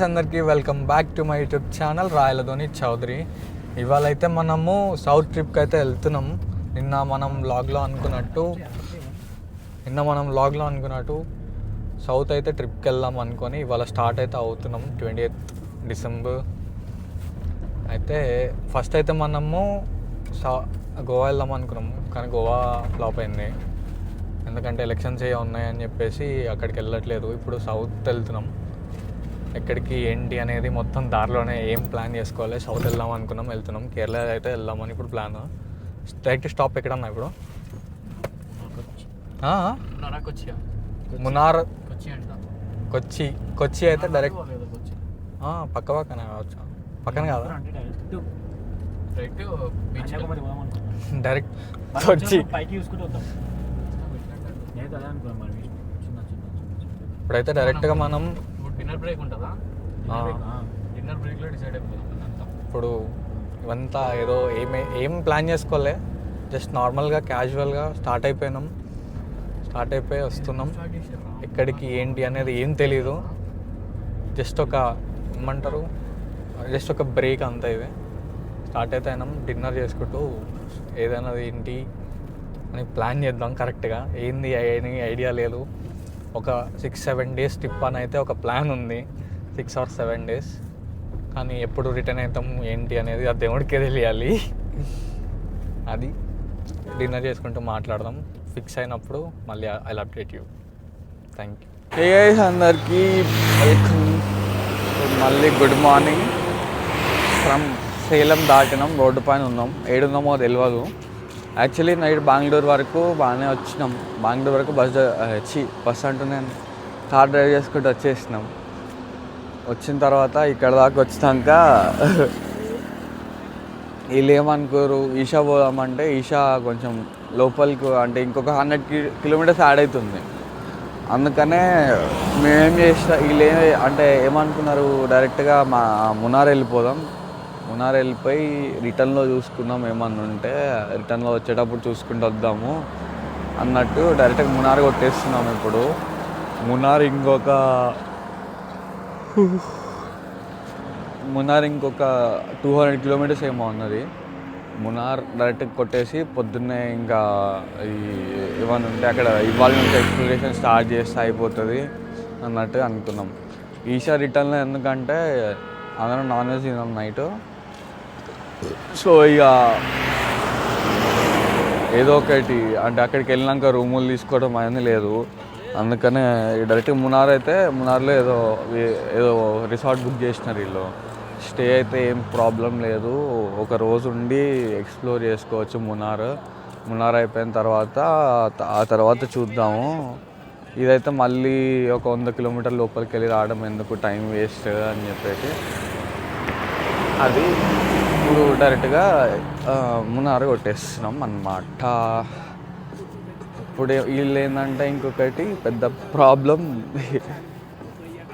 అందరికీ welcome back to my YouTube channel Rayaladhoni Chowdary. ఇవాళ అయితే మనము సౌత్ ట్రిప్కి అయితే వెళ్తున్నాం. నిన్న మనం వ్లాగ్లో అనుకున్నట్టు సౌత్ అయితే ట్రిప్కి వెళ్దాం అనుకొని ఇవాళ స్టార్ట్ అయితే అవుతున్నాం 28th డిసెంబర్. అయితే ఫస్ట్ అయితే మనము గోవా వెళ్దాం అనుకున్నాము, కానీ గోవా ఫ్లాప్ అయింది. ఎందుకంటే ఎలక్షన్స్ ఏ ఉన్నాయని చెప్పేసి అక్కడికి వెళ్ళట్లేదు. ఇప్పుడు సౌత్ వెళ్తున్నాం. ఎక్కడికి ఏంటి అనేది మొత్తం దారిలోనే ఏం ప్లాన్ చేసుకోవాలి. సౌత్ వెళ్దాం అనుకున్నాం, వెళ్తున్నాం. కేరళ అయితే వెళ్దామని ఇప్పుడు ప్లాన్. డైరెక్ట్ స్టాప్ ఎక్కడన్నా ఇప్పుడు మునార్, కొచ్చి అయితే డైరెక్ట్ పక్కనే కావచ్చు. పక్కన కాదా డైరెక్ట్ కొచ్చి. ఇప్పుడైతే డైరెక్ట్గా మనం డిన్నర్ బ్రేక్ ఉంటుందా? డిన్నర్ బ్రేక్లో డిసైడ్ అయిపోతుంది. ఇప్పుడు ఇవంతా ఏదో ఏం ప్లాన్ చేసుకోలే, జస్ట్ నార్మల్గా క్యాజువల్గా స్టార్ట్ అయిపోయి వస్తున్నాం. ఎక్కడికి ఏంటి అనేది ఏం తెలీదు. జస్ట్ ఒక బ్రేక్ అంతా. ఇది స్టార్ట్ అయితే అయినాం. డిన్నర్ చేసుకుంటూ ఏదైనా ఏంటి అని ప్లాన్ చేద్దాం కరెక్ట్గా. ఏంది ఐడియా లేదు. ఒక 6-7 days ట్రిప్ అని అయితే ఒక ప్లాన్ ఉంది, 6 or 7 days. కానీ ఎప్పుడు రిటర్న్ అవుతాం ఏంటి అనేది ఆ దేవుడికే తెలియాలి. అది డిన్నర్ చేసుకుంటూ మాట్లాడదాం. ఫిక్స్ అయినప్పుడు మళ్ళీ I'll update you. Thank you. Hey guys, అందరికీ వెల్కమ్. మళ్ళీ గుడ్ మార్నింగ్. ఫ్రమ్ సేలం దాటినాం, రోడ్డు పైన ఉన్నాం. ఏడున్నామో తెలియదు. యాక్చువల్లీ నైట్ బెంగళూరు వరకు బాగానే వచ్చినాం. బెంగళూరు వరకు బస్ అంటున్నాను, కార్ డ్రైవ్ చేసుకుంటూ వచ్చేసినాం. వచ్చిన తర్వాత ఇక్కడ దాకా వచ్చినాక వీళ్ళు ఏమనుకోరు, ఈషా పోదామంటే ఈషా కొంచెం లోపలికి, అంటే ఇంకొక 100 kilometers యాడ్ అవుతుంది. అందుకనే మేమేం చేసినా వీళ్ళు అంటే ఏమనుకున్నారు, డైరెక్ట్గా మునార్ వెళ్ళిపోదాం. మునార్ వెళ్ళిపోయి రిటర్న్లో చూసుకుందాం, ఏమన్నా ఉంటే రిటర్న్లో వచ్చేటప్పుడు చూసుకుంటూ వద్దాము అన్నట్టు డైరెక్ట్గా మునార్ కొట్టేస్తున్నాము. ఇప్పుడు మునార్ ఇంకొక 200 kilometers ఏమో ఉన్నది. మునార్ డైరెక్ట్గా కొట్టేసి పొద్దున్నే ఇంకా ఏమన్నా ఉంటే అక్కడ ఇవాళ నుంచి ఎక్స్ప్లోరేషన్ స్టార్ట్ చేస్తే అయిపోతుంది అన్నట్టు అనుకున్నాం. ఈషా రిటర్న్లో ఎందుకంటే అందరం నాన్ వెజ్ తిన్నాం నైట్. సో ఇక ఏదో ఒకటి అంటే అక్కడికి వెళ్ళినాక రూములు తీసుకోవడం అనేది లేదు. అందుకనే డైరెక్ట్గా మునార్లో ఏదో రిసార్ట్ బుక్ చేసినారు వీళ్ళు. స్టే అయితే ఏం ప్రాబ్లం లేదు, ఒక రోజు ఉండి ఎక్స్ప్లోర్ చేసుకోవచ్చు మునార్ అయిపోయిన తర్వాత. ఆ తర్వాత చూద్దాము. ఇదైతే మళ్ళీ ఒక 100 kilometers లోపలికి వెళ్ళి రావడం ఎందుకు, టైం వేస్ట్ అని చెప్పేసి అది ఇప్పుడు డైరెక్ట్గా మునార్ కొట్టేస్తున్నాం అన్నమాట. ఇప్పుడు వీళ్ళు ఏంటంటే ఇంకొకటి పెద్ద ప్రాబ్లం,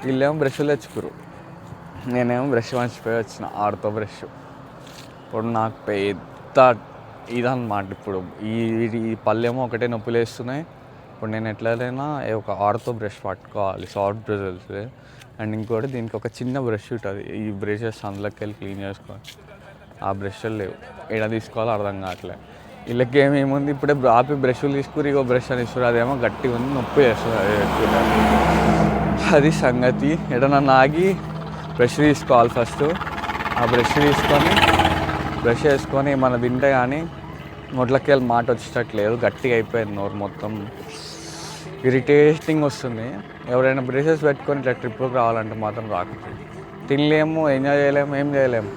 వీళ్ళేమో బ్రష్లు తెచ్చుకోరు, నేనేమో బ్రష్ మర్చిపోయి వచ్చిన, ఆడుతో బ్రష్. ఇప్పుడు నాకు పెద్ద ఇదన్నమాట. ఇప్పుడు ఈ పళ్ళేమో ఒకటే నొప్పులు వేస్తున్నాయి. ఇప్పుడు నేను ఎట్లయినా ఒక ఆడుతో బ్రష్ పట్టుకోవాలి, సాఫ్ట్ బ్రషెస్. అండ్ ఇంకోటి దీనికి ఒక చిన్న బ్రష్ ఉంటుంది, ఈ బ్రషెస్ అందులోకి వెళ్ళి క్లీన్ చేసుకోవాలి. ఆ బ్రష్లు లేవు, ఏడ తీసుకోవాలో అర్థం కావట్లేదు. వీళ్ళకి ఏమేముంది, ఇప్పుడే ఆపి బ్రష్లు తీసుకుని ఇగో బ్రష్ అని ఇస్తారు, అదేమో గట్టిగా ఉంది, నొప్పి చేస్తుంది. అది సంగతి. ఎడనన్నా ఆగి బ్రష్ తీసుకోవాలి ఫస్ట్. ఆ బ్రష్ వేసుకొని మన తింటే కానీ నోట్లకి వెళ్ళి మాట వచ్చేటట్లేదు, గట్టిగా అయిపోయింది నోరు మొత్తం. ఇరిటేటింగ్ వస్తుంది. ఎవరైనా బ్రషెస్ పెట్టుకొని ఇట్లా ట్రిప్కి రావాలంటే మాత్రం రాకపోతే తినలేము, ఎంజాయ్ చేయలేము, ఏం చేయలేము.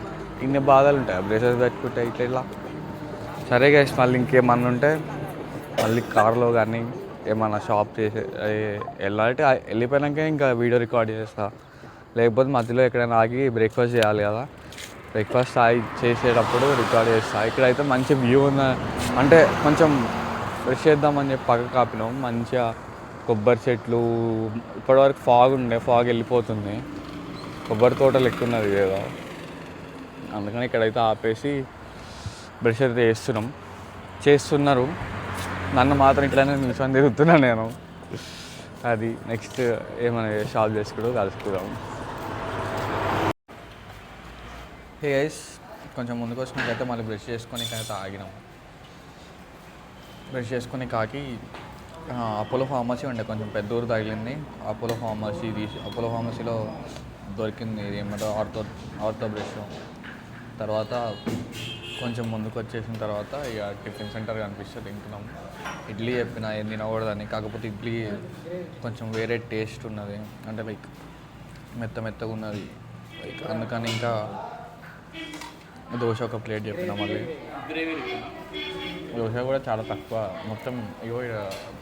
ఇన్ని బాధలు ఉంటాయి బ్రషెస్ పెట్టుకుంటే ఇట్లా. సరే గైస్, మళ్ళీ ఇంకేమన్నా ఉంటే మళ్ళీ కార్లో కానీ ఏమన్నా షాప్ చేసి వెళ్ళిపోయాక ఇంకా వీడియో రికార్డ్ చేస్తా. లేకపోతే మధ్యలో ఎక్కడైనా ఆగి బ్రేక్ఫాస్ట్ చేయాలి కదా, బ్రేక్ఫాస్ట్ చేసేటప్పుడు రికార్డ్ చేస్తా. ఇక్కడైతే మంచి వ్యూ ఉంది, అంటే కొంచెం ఫ్రెష్ చేద్దామని చెప్పి పక్క కాపినాం. మంచిగా కొబ్బరి చెట్లు, ఇప్పటివరకు ఫాగ్ వెళ్ళిపోతుంది. కొబ్బరి తోటలు ఎక్కున్నది ఏదో, అందుకని ఇక్కడైతే ఆపేసి బ్రష్ అయితే చేస్తున్నారు. నన్ను మాత్రం ఇట్లానే నిమిషం తిరుగుతున్నాను నేను. అది నెక్స్ట్ ఏమైనా షాప్ చేసుకుంటూ కలుసుకుందాం. హే గైస్, కొంచెం ముందుకు వచ్చినాకైతే మళ్ళీ బ్రష్ చేసుకొని అయితే ఆగినాం. బ్రష్ చేసుకొని కాకి అపోలో ఫార్మసీ ఉండే, కొంచెం పెద్ద ఊరు తగిలింది. అపోలో ఫార్మసీలో దొరికింది ఇది ఏమంటారు ఆర్థో బ్రష్. తర్వాత కొంచెం ముందుకు వచ్చేసిన తర్వాత ఇక టిఫిన్ సెంటర్ కనిపిస్తే తింటున్నాం. ఇడ్లీ చెప్పిన ఏం తినకూడదని, కాకపోతే ఇడ్లీ కొంచెం వేరే టేస్ట్ ఉన్నది, అంటే లైక్ మెత్తగా ఉన్నది లైక్, అందుకని ఇంకా దోశ ఒక ప్లేట్ చెప్పిన. మళ్ళీ దోశ కూడా చాలా తక్కువ, మొత్తం ఇగో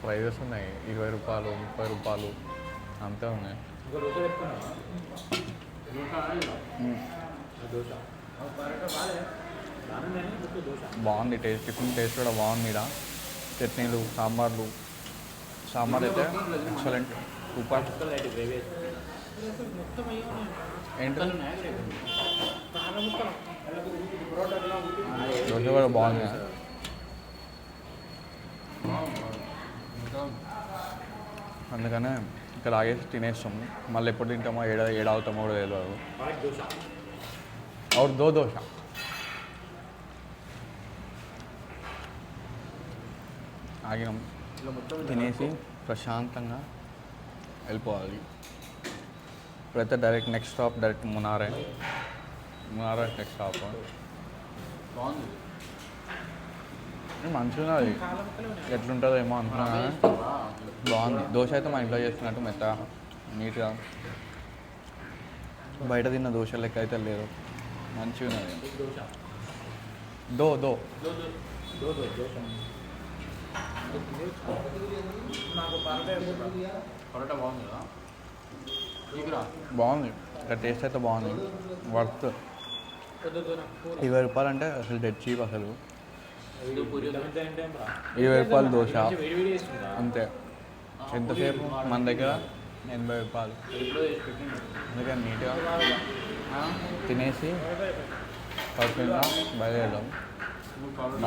ప్రైజెస్ ఉన్నాయి, 20 రూపాయలు 30 రూపాయలు అంతే ఉన్నాయి. బాగుంది టేస్ట్, టిఫిన్ టేస్ట్ కూడా బాగుంది. ఇక్కడ చట్నీలు సాంబార్ అయితే ఎక్సలెంట్, సూపర్. ఏంటి దోశ కూడా బాగుంది. అందుకనే ఇక్కడ ఆగేసి తినేస్తాము. మళ్ళీ ఎప్పుడు తింటామో ఏడావుతామో కూడా తెలియదు. और 2 దోశ. ఆగినాం, తినేసి ప్రశాంతంగా వెళ్ళిపోవాలి. ఇప్పుడైతే డైరెక్ట్ నెక్స్ట్ స్టాప్ డైరెక్ట్ మునారే నెక్స్ట్ స్టాప్. బాగుంది, మంచిగా అది ఎట్లుంటుందో ఏమో అనుకున్నా, బాగుంది. దోశ అయితే మా ఇంట్లో చేస్తున్నట్టు మెత్తగా నీట్గా, బయట తిన్న దోశ లెక్క అయితే లేదు, మంచిగా ఉన్నది. దో పరోటా బాగుంది కదా, బాగుంది. ఇక్కడ టేస్ట్ అయితే బాగుంది, వర్త్. 20 రూపాయలు అంటే అసలు డెడ్ చీప్ అసలు. 20 రూపాయలు దోశ అంతే. ఎంతసేపు మన దగ్గర 80 రూపాయలు. అందుకని నీట్గా తినేసి పర్ఫెక్ట్గా బయలుదేరడం,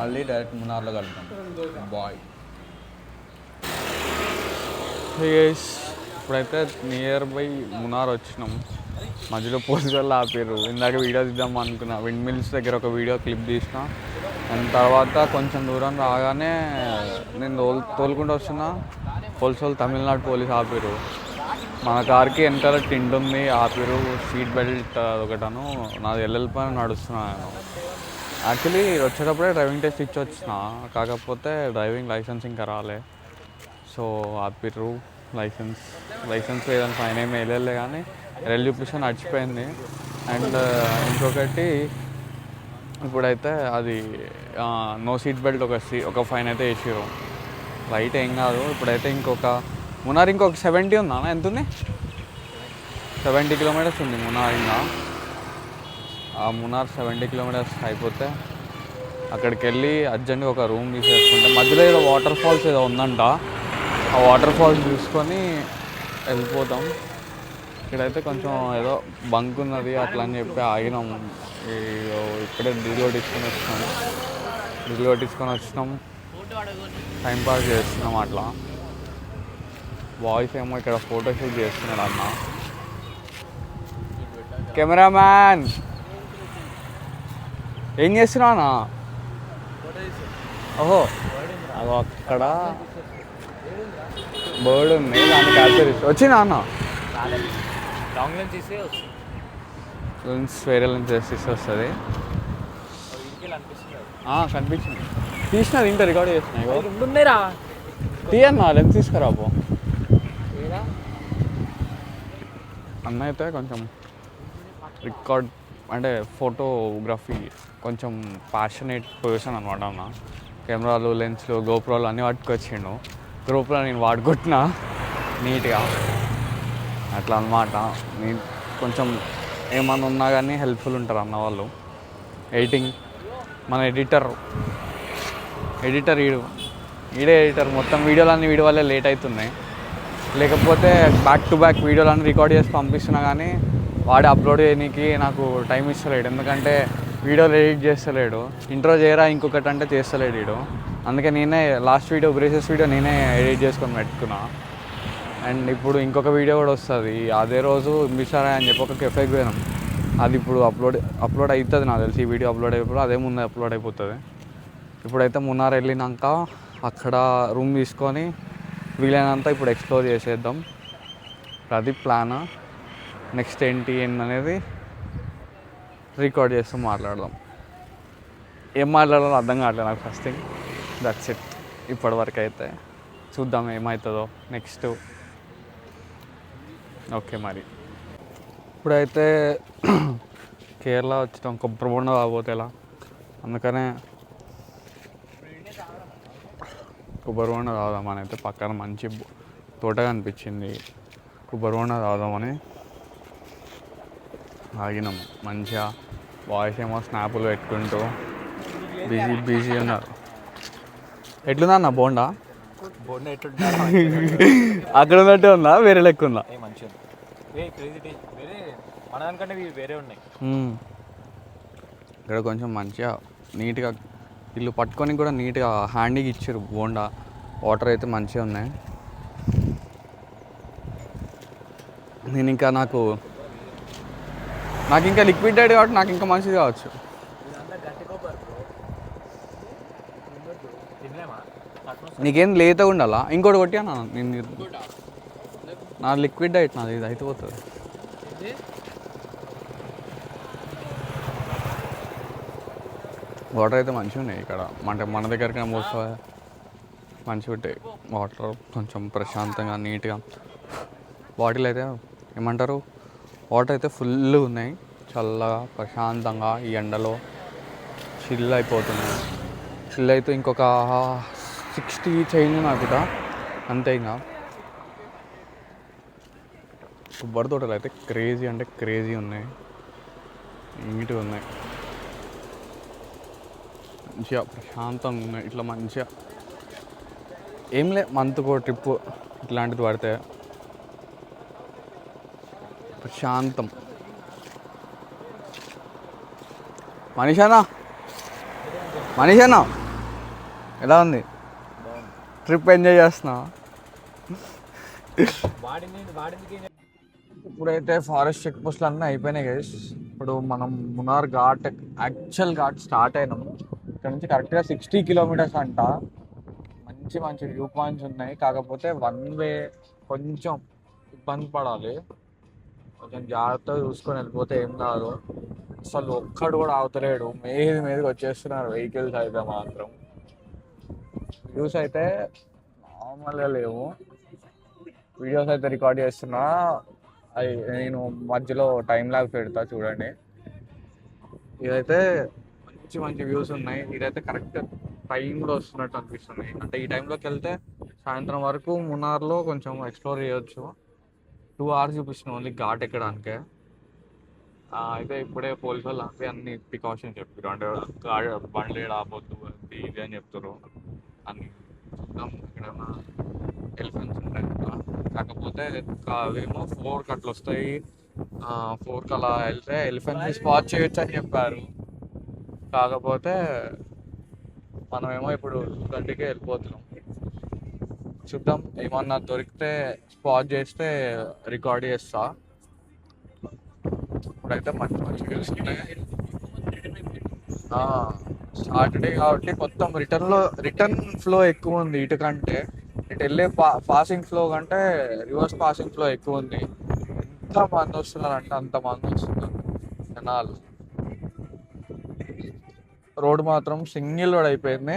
మళ్ళీ డైరెక్ట్ మునార్లో కలుద్దాం. బాయ్. ఇప్పుడైతే నియర్ బై మునార్ వచ్చినాం. మధ్యలో పోలీసులు ఆపారు. ఇందాక వీడియో తీద్దాం అనుకున్నా, విండ్ మిల్స్ దగ్గర ఒక వీడియో క్లిప్ తీసిన. అండ్ తర్వాత కొంచెం దూరం రాగానే నేను తోలుకుంటూ వస్తున్నా, పోలీసు తమిళనాడు పోలీసు ఆపారు. మన కార్కి వెనకాల టింట్ ఉంది, ఆపారు. సీట్ బెల్ట్ ఒకటను నాది ఎల్ఎల్పై నడుస్తున్నాను. యాక్చువల్లీ వచ్చేటప్పుడే డ్రైవింగ్ టెస్ట్ ఇచ్చి వచ్చిన, కాకపోతే డ్రైవింగ్ లైసెన్స్ ఇంకా రాలే. సో ఆపిర్రు. లైసెన్స్ ఏదైనా ఫైన్ ఏమి వేయలే, కానీ రెల్యూప్లేషన్ నడిచిపోయింది. అండ్ ఇంకొకటి ఇప్పుడైతే అది నో సీట్ బెల్ట్ ఒక ఫైన్ అయితే వేసారు. లైట్ ఏం కాదు. ఇప్పుడైతే మునార్ ఇంకొక 70 ఉందా, ఎంత ఉంది? 70 కిలోమీటర్స్ ఉంది మునార్. ఇంకా ఆ మునార్ 70 కిలోమీటర్స్ అయిపోతే అక్కడికి వెళ్ళి అర్జెంట్గా ఒక రూమ్ తీసేసుకుంటే, మధ్యలో ఏదో వాటర్ ఫాల్స్ ఏదో ఉందంట, ఆ వాటర్ ఫాల్స్ చూసుకొని వెళ్ళిపోతాం. ఇక్కడైతే కొంచెం ఏదో బంక్ ఉన్నది అట్లా అని చెప్పి ఆగినాం. ఇప్పుడే డీల్ కొట్టించుకొని వచ్చినాం, టైంపాస్ చేస్తున్నాం అట్లా. బాయ్స్ ఏమో ఇక్కడ ఫోటోషూట్ చేస్తున్నాడు అన్న. కెమెరామ్యాన్ ఏం చేస్తున్నావు అన్న? ఓహో, అది అక్కడ బర్డ్ ఉంది, దాన్ని క్యాప్చర్ చేసి వచ్చిందా అన్న? లెన్స్ వేరే లెన్స్ చేసి వస్తుంది. కనిపించింది, తీసినది ఇంకా రికార్డ్ చేస్తున్నాయి. తీయన్నా లెన్స్ తీసుకురా పో. అన్న అయితే కొంచెం రికార్డ్ అంటే ఫోటోగ్రఫీ కొంచెం ప్యాషనేట్ పర్సన్ అనమాట అన్న. కెమెరాలు, లెన్స్లు, గోప్రోలు అన్నీ పట్టుకొచ్చిండు. గ్రూప్లో నేను వాడుకుంటున్నా నీట్గా అట్లా అనమాట. నేను కొంచెం ఏమన్నా ఉన్నా కానీ హెల్ప్ఫుల్ ఉంటారు అన్న వాళ్ళు. ఎడిటింగ్ మన ఎడిటర్ ఈడే ఎడిటర్. మొత్తం వీడియోలన్నీ వీడియో వల్లే లేట్ అవుతున్నాయి. లేకపోతే బ్యాక్ టు బ్యాక్ వీడియోలన్నీ రికార్డ్ చేసి పంపిస్తున్నా, కానీ వాడే అప్లోడ్ చేయడానికి నాకు టైం ఇస్తలేడు. ఎందుకంటే వీడియోలు ఎడిట్ చేస్తలేడు. ఇంట్రో చేయరా ఇంకొకటి అంటే చేస్తలేడు వీడు. అందుకే నేనే లాస్ట్ వీడియో బ్రేసెస్ వీడియో నేనే ఎడిట్ చేసుకొని పెట్టుకున్నా. అండ్ ఇప్పుడు ఇంకొక వీడియో కూడా వస్తుంది. అదే రోజు మిసారా అని చెప్పి ఒక కెఫేకి పోయినాం. అది ఇప్పుడు అప్లోడ్ అవుతుంది నాకు తెలిసి. ఈ వీడియో అప్లోడ్ అయిపోయి అదే ముందు అప్లోడ్ అయిపోతుంది. ఇప్పుడైతే మున్నార్ వెళ్ళినాక అక్కడ రూమ్ తీసుకొని వీలైనంత ఇప్పుడు ఎక్స్ప్లోర్ చేసేద్దాం. అది ప్లాన్. నెక్స్ట్ ఏంటి అనేది రికార్డ్ చేస్తూ మాట్లాడదాం. ఏం మాట్లాడాలో అర్థం కావట్లేదు నాకు ఫస్ట్ థింగ్. దట్స్ ఇట్ ఇప్పటివరకు అయితే. చూద్దాం ఏమవుతుందో నెక్స్ట్. ఓకే మరి ఇప్పుడైతే కేరళ వచ్చినాం. కొబ్బరి బొండ తాగబోతే ఎలా, అందుకనే కొబ్బరి బొండ తాగుదామని అయితే పక్కన మంచి తోట కనిపించింది. కొబ్బరి బొండ తాగుదామని ఆగినాం. మంచిగా బాయ్స్ ఏమో స్నాపులు పెట్టుకుంటూ బిజీ ఉన్నారు. ఎట్లుందన్న బోండా? బోర్డు ఎట్లుంటే అక్కడ ఉన్నట్టే ఉందా, వేరే లెక్క ఉందా? మంచిగా క్రేజీ వేరే మన దానికంటే వేరే ఉన్నాయి. ఇక్కడ కొంచెం మంచిగా నీట్గా వీళ్ళు పట్టుకొని కూడా నీట్గా హ్యాండీగా ఇచ్చారు బోండా. వాటర్ అయితే మంచిగా ఉన్నాయి. నేను ఇంకా నాకు ఇంకా లిక్విడ్ డైట్ కాబట్టి నాకు ఇంకా మంచిది కావచ్చు. నీకేం లేతగా ఉండాలా? ఇంకోటి కొట్టాను నేను. నా లిక్విడ్ డైట్ నాది ఇది అయితే పోతుంది. వాటర్ అయితే మంచిగా ఉన్నాయి ఇక్కడ. అంటే మన దగ్గరికి మోస్తా మంచిగా ఉంటాయి వాటర్. కొంచెం ప్రశాంతంగా నీట్గా. బాటిల్ అయితే ఏమంటారు, వాటర్ అయితే ఫుల్గా ఉన్నాయి. చల్లగా ప్రశాంతంగా ఈ ఎండలో చిల్ అయిపోతున్నాయి. చిల్ అయితే ఇంకొక 60 చేంజ్ నాకు ఇక అంతే. ఇంకా కొబ్బరి తోటలు అయితే క్రేజీ అంటే క్రేజీ ఉన్నాయి. నీట్గా ఉన్నాయి, మంచిగా ప్రశాంతంగా ఉన్నాయి. ఇట్లా మంచిగా ఏం లే, మంత్కో ట్రిప్పు ఇట్లాంటిది పడితే ప్రశాంతం. మనీషానా ఎలా ఉంది ట్రిప్? ఎంజాయ్ చేస్తున్నావా? ఇప్పుడైతే ఫారెస్ట్ చెక్ పోస్టులు అన్నీ అయిపోయినాయి గైస్. ఇప్పుడు మనం మునార్ ఘాట్, యాక్చువల్ ఘాట్ స్టార్ట్ అయినాము. ఇక్కడ నుంచి కరెక్ట్గా 60 కిలోమీటర్స్ అంట. మంచి వ్యూ పాయింట్స్ ఉన్నాయి. కాకపోతే వన్ వే కొంచెం ఇబ్బంది పడాలి. కొంచెం జాగ్రత్తగా చూసుకొని వెళ్ళిపోతే ఏం కాదు. అసలు ఒక్కడు కూడా ఆగుతలేడు. మీదకి వచ్చేస్తున్నారు వెహికల్స్ అయితే మాత్రం. వ్యూస్ అయితే మామూలుగా లేవు. వీడియోస్ అయితే రికార్డ్ చేస్తున్నా. అవి నేను మధ్యలో టైం లాగ్ పెడతా చూడండి. ఇదైతే మంచి వ్యూస్ ఉన్నాయి. ఇదైతే కరెక్ట్ టైంలో వస్తున్నట్టు అనిపిస్తుంది. అంటే ఈ టైంలోకి వెళ్తే సాయంత్రం వరకు మున్నార్లో కొంచెం ఎక్స్ప్లోర్ చేయొచ్చు. 2 hours చూపిస్తున్నాం ఓన్లీ ఘాట్ ఎక్కడానికే. అయితే ఇప్పుడే పోలీసు వాళ్ళు ఆపి అన్ని ప్రికాషన్స్ చెప్పారు. అంటే బండ్లు ఆపొద్దు అది ఇది అని చెప్తారు. అన్ని చూద్దాం. ఎక్కడైనా ఎలిఫెంట్స్ ఉంటాయి కదా, కాకపోతే అవేమో 4 అట్లా వస్తాయి. 4 అలా వెళ్తే ఎలిఫెంట్స్ని స్పాట్ చేయొచ్చు అని చెప్పారు. కాకపోతే మనమేమో ఇప్పుడు 2 వెళ్ళిపోతున్నాం. చూద్దాం, ఏమన్నా దొరికితే స్పాట్ చేస్తే రికార్డ్ చేస్తా. ఇప్పుడైతే మంచి వ్యూస్ ఉన్నాయి. సాటర్డే కాబట్టి మొత్తం రిటర్న్ ఫ్లో ఎక్కువ ఉంది. ఇటు కంటే ఇటు వెళ్ళే పాసింగ్ ఫ్లో కంటే రివర్స్ పాసింగ్ ఫ్లో ఎక్కువ ఉంది. ఎంత మంది వస్తున్నారంటే అంత మంది వస్తున్నారు జనాలు. రోడ్ మాత్రం సింగిల్ రోడ్ అయిపోయింది.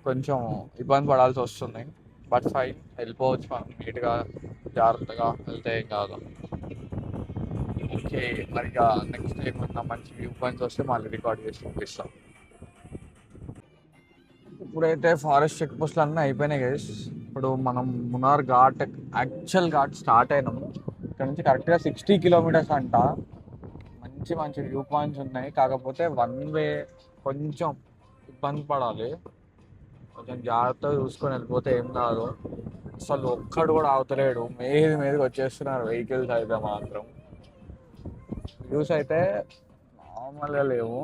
కొంచెం ఇబ్బంది పడాల్సి వస్తుంది. బట్ ఫైన్, వెళ్ళిపోవచ్చు మనం నీట్గా జాగ్రత్తగా వెళ్తే ఏం కాదు. ఓకే మరి ఇక నెక్స్ట్ ఏమన్నా మంచి వ్యూ పాయింట్స్ వస్తే మళ్ళీ రికార్డ్ చేసి పంపిస్తాం. ఇప్పుడైతే ఫారెస్ట్ చెక్ పోస్టులు అన్నీ అయిపోయినాయి గైస్. ఇప్పుడు మనం మునార్ ఘాట్, యాక్చువల్ ఘాట్ స్టార్ట్ అయినాము. ఇక్కడ నుంచి కరెక్ట్గా 60 కిలోమీటర్స్ అంట. మంచి వ్యూ పాయింట్స్ ఉన్నాయి. కాకపోతే వన్ వే కొంచెం ఇబ్బంది పడాలి. కొంచెం జాగ్రత్తగా చూసుకొని వెళ్ళిపోతే ఏం కాదు. అసలు ఒక్కడు కూడా ఆగుతలేడు. మీదకి వచ్చేస్తున్నారు వెహికల్స్ అయితే మాత్రం. వ్యూస్ అయితే మామూలుగా లేవు.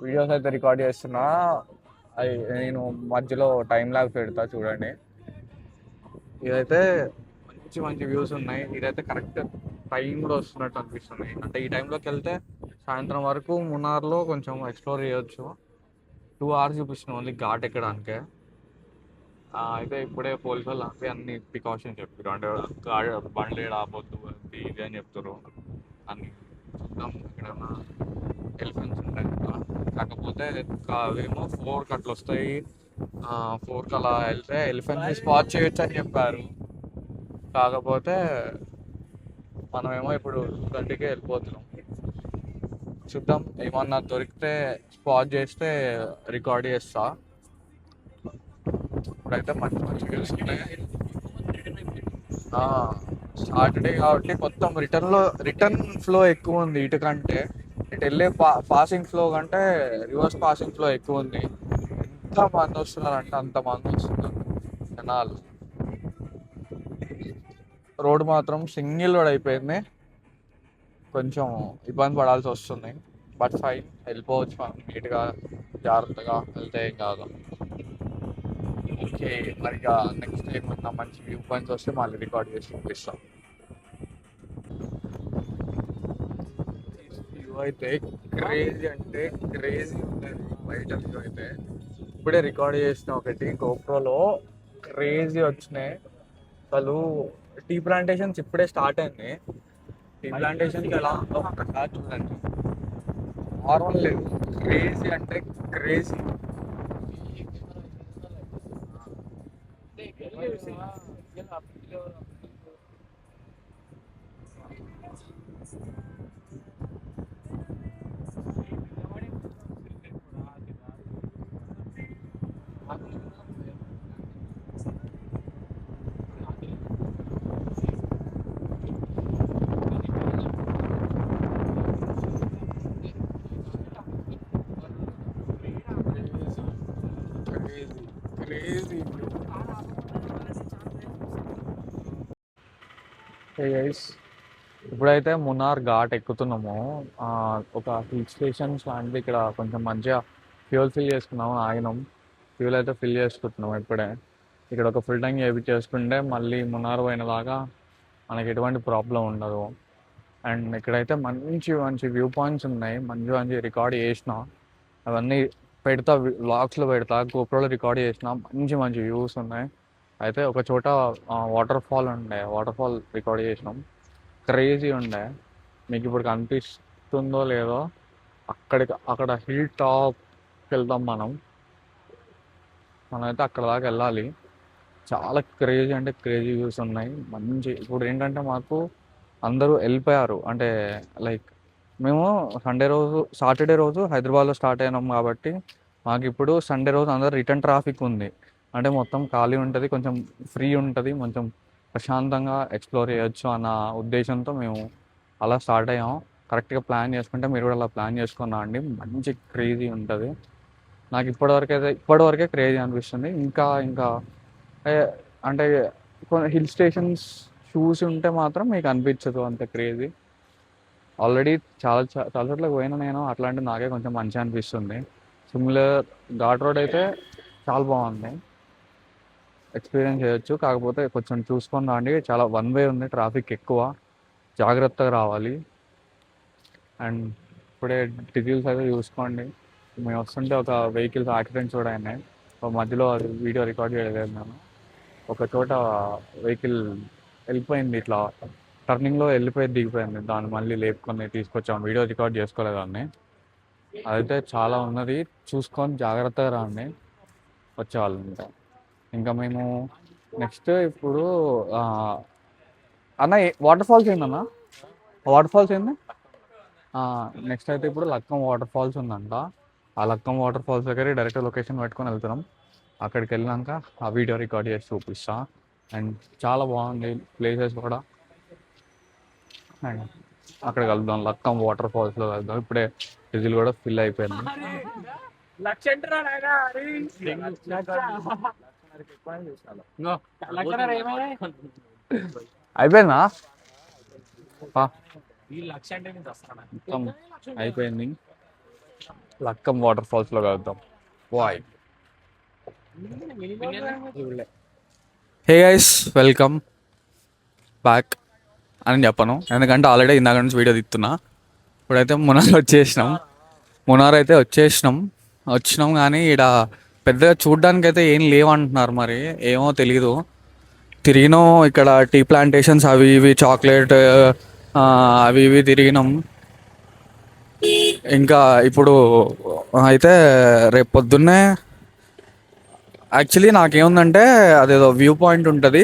వీడియోస్ అయితే రికార్డ్ చేస్తున్నా. అవి నేను మధ్యలో టైం లాగ్ పెడతా చూడండి. ఇదైతే మంచి వ్యూస్ ఉన్నాయి. ఇదైతే కరెక్ట్ టైం కూడా వస్తున్నట్టు అనిపిస్తుంది. అంటే ఈ టైంలోకి వెళ్తే సాయంత్రం వరకు మున్నార్లో కొంచెం ఎక్స్ప్లోర్ చేయొచ్చు. 2 hours చూపిస్తుంది ఓన్లీ ఘాట్ ఎక్కడానికే. అయితే ఇప్పుడే పోలీసు వాళ్ళు ఆపి అన్ని ప్రికాషన్స్ చెప్పారు. అంటే బండ్లు ఏడ ఆపొద్దు అది ఇది అని చెప్తారు. అన్ని చూద్దాం ఎక్కడైనా ఎలిఫెంట్స్ ఉంటాయి కదా. కాకపోతే అవేమో 4కి అట్లా వస్తాయి. 4కి అలా వెళ్తే ఎలిఫెంట్స్ని స్పాట్ చేయొచ్చు అని చెప్పారు. కాకపోతే మనమేమో ఇప్పుడు 2:30కే వెళ్ళిపోతున్నాం. చూద్దాం ఏమన్నా దొరికితే స్పాట్ చేస్తే రికార్డ్ చేస్తా. ఇప్పుడైతే మంచి మంచి వ్యూస్ ఉన్నాయి. సాటర్డే కాబట్టి మొత్తం రిటర్న్ ఫ్లో ఎక్కువ ఉంది. ఇటు కంటే ఇటు వెళ్ళే పాసింగ్ ఫ్లో కంటే రివర్స్ పాసింగ్ ఫ్లో ఎక్కువ ఉంది. ఎంత మంది వస్తున్నారంటే అంత మంది వస్తున్నారు జనాలు. రోడ్ మాత్రం సింగిల్ రోడ్ అయిపోయింది. కొంచెం ఇబ్బంది పడాల్సి వస్తుంది. బట్ ఫైన్, వెళ్ళిపోవచ్చు మనం నీట్గా జాగ్రత్తగా వెళ్తే ఏం కాదు. ఓకే, మరి నెక్స్ట్ ఏమన్నా మంచి వ్యూ పాయింట్స్ వస్తే మళ్ళీ రికార్డ్ చేసి చూపిస్తాం. వ్యూ అయితే క్రేజీ అంటే క్రేజీ ఉండేది బయట వ్యూ అయితే. ఇప్పుడే రికార్డ్ చేసిన ఒకటి గోప్రోలో క్రేజీ వచ్చినాయి అసలు. టీ ప్లాంటేషన్స్ ఇప్పుడే స్టార్ట్ అయింది. టీ ప్లాంటేషన్కి ఎలా ఉందో ఒకసారి చూడండి. నార్మల్ లేదు, క్రేజీ అంటే క్రేజీ. క్రేజీ గైస్, ఇప్పుడైతే మున్నార్ ఘాట్ ఎక్కుతున్నాము. ఒక హిల్ స్టేషన్స్ లాంటిది ఇక్కడ కొంచెం మంచిగా ఫ్యూల్ ఫిల్ చేసుకున్నాము. ఆగినాం, ఫ్యూల్ అయితే ఫిల్ చేసుకుంటున్నాం ఇప్పుడే. ఇక్కడ ఒక ఫుల్ ట్యాంక్ చేసుకుంటే మళ్ళీ మున్నార్ పోయినలాగా మనకి ఎటువంటి ప్రాబ్లం ఉండదు. అండ్ ఇక్కడైతే మంచి మంచి వ్యూ పాయింట్స్ ఉన్నాయి. మంచి మంచి రికార్డ్ చేసిన అవన్నీ పెడతా, వ్లాగ్స్లో పెడతా. గోప్రోలో రికార్డ్ చేసిన మంచి మంచి వ్యూస్ ఉన్నాయి. అయితే ఒక చోట వాటర్ ఫాల్ రికార్డ్ చేసినాం. క్రేజీ ఉండే. మీకు ఇప్పుడు కనిపిస్తుందో లేదో, అక్కడ హిల్ టాప్కి వెళ్తాం మనమైతే అక్కడ దాకా వెళ్ళాలి. చాలా క్రేజీ అంటే క్రేజీ వ్యూస్ ఉన్నాయి. మంచి ఇప్పుడు ఏంటంటే మాకు అందరూ వెళ్ళిపోయారు. అంటే లైక్ మేము సాటర్డే రోజు హైదరాబాద్లో స్టార్ట్ అయినాం కాబట్టి మాకు ఇప్పుడు సండే రోజు అందరూ రిటర్న్ ట్రాఫిక్ ఉంది. అంటే మొత్తం ఖాళీ ఉంటుంది, కొంచెం ఫ్రీ ఉంటుంది, కొంచెం ప్రశాంతంగా ఎక్స్ప్లోర్ చేయొచ్చు అన్న ఉద్దేశంతో మేము అలా స్టార్ట్ అయ్యాము. కరెక్ట్గా ప్లాన్ చేసుకుంటే మీరు కూడా అలా ప్లాన్ చేసుకున్నా అండి. మంచి క్రేజీ ఉంటుంది. నాకు ఇప్పటివరకే క్రేజీ అనిపిస్తుంది. ఇంకా అంటే కొన్ని హిల్ స్టేషన్స్ చూసి ఉంటే మాత్రం మీకు అనిపించదు అంత క్రేజీ. ఆల్రెడీ చాలా చోట్లకి పోయినా నేను, అట్లాంటి నాకే కొంచెం మంచిగా అనిపిస్తుంది. సిమిలర్ ఘాట్ రోడ్ అయితే చాలా బాగుంది, ఎక్స్పీరియన్స్ చేయొచ్చు. కాకపోతే కొంచెం చూసుకొని రండి, చాలా వన్ వే ఉంది, ట్రాఫిక్ ఎక్కువ, జాగ్రత్తగా రావాలి. అండ్ ఇప్పుడే డీటెయిల్స్ అయితే చూసుకోండి. మేము వస్తుంటే ఒక వెహికల్స్ యాక్సిడెంట్స్ కూడా అయినాయి. మధ్యలో అది వీడియో రికార్డ్ చేయలేదు నేను. ఒక చోట వెహికల్ వెళ్ళిపోయింది, ఇట్లా టర్నింగ్లో వెళ్ళిపోయి దిగిపోయింది. దాన్ని మళ్ళీ లేపుకొని తీసుకొచ్చాము. వీడియో రికార్డ్ చేసుకోలేదాన్ని. అదైతే చాలా ఉన్నది, చూసుకొని జాగ్రత్తగా రండి వచ్చేవాళ్ళు. ఇంకా మేము నెక్స్ట్ ఇప్పుడు అన్న వాటర్ ఫాల్స్ ఏందన్నా? వాటర్ ఫాల్స్ ఏంది? నెక్స్ట్ అయితే ఇప్పుడు లక్కం వాటర్ ఫాల్స్ ఉందంట. ఆ లక్కం వాటర్ ఫాల్స్ దగ్గర డైరెక్ట్ లొకేషన్ పెట్టుకొని వెళ్తున్నాం. అక్కడికి వెళ్ళినాక ఆ వీడియో రికార్డ్ చేసి చూపిస్తా. అండ్ చాలా బాగుంది ప్లేసెస్ కూడా. అండ్ అక్కడ కలుద్దాం, లక్కం వాటర్ ఫాల్స్లో కలుద్దాం. ఇప్పుడే డీజిల్ కూడా ఫిల్ అయిపోయింది. అయిపోయిందా? మొత్తం అయిపోయింది. లక్కం వాటర్ ఫాల్స్లో కలుద్దాం. Bye. Hey guys, welcome back. అని చెప్పను, ఎందుకంటే ఆల్రెడీ ఇందాక నుంచి వీడియో తీస్తున్నా. ఇప్పుడైతే మునార్ అయితే వచ్చినాం కానీ ఇక్కడ పెద్దగా చూడ్డానికి అయితే ఏం లేవంటున్నారు, మరి ఏమో తెలీదు. తిరిగినాం ఇక్కడ టీ ప్లాంటేషన్స్ అవి ఇవి చాక్లెట్ అవి ఇవి తిరిగినాం. ఇంకా ఇప్పుడు అయితే రేపు పొద్దున్నే యాక్చువల్లీ నాకేముందంటే అదేదో వ్యూ పాయింట్ ఉంటుంది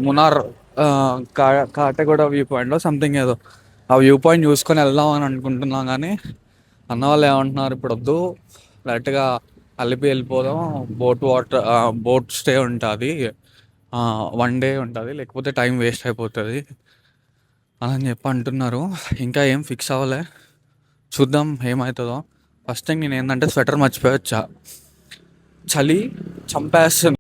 మునార్ కాటగూడ వ్యూ పాయింట్లో సంథింగ్ ఏదో, ఆ వ్యూ పాయింట్ చూసుకొని వెళ్దాం అని అనుకుంటున్నాం. కానీ అన్న వాళ్ళు ఏమంటున్నారు, ఇప్పుడు వద్దు, డైరెక్ట్గా అలిపి వెళ్ళిపోదాం, బోట్ స్టే ఉంటుంది, 1 డే ఉంటుంది, లేకపోతే టైం వేస్ట్ అయిపోతుంది అని చెప్పి అంటున్నారు. ఇంకా ఏం ఫిక్స్ అవ్వలే, చూద్దాం ఏమవుతుందో. ఫస్ట్ థింగ్ నేను ఏంటంటే స్వెటర్ మర్చిపోయొచ్చా, చలి చంపేస్తుంది.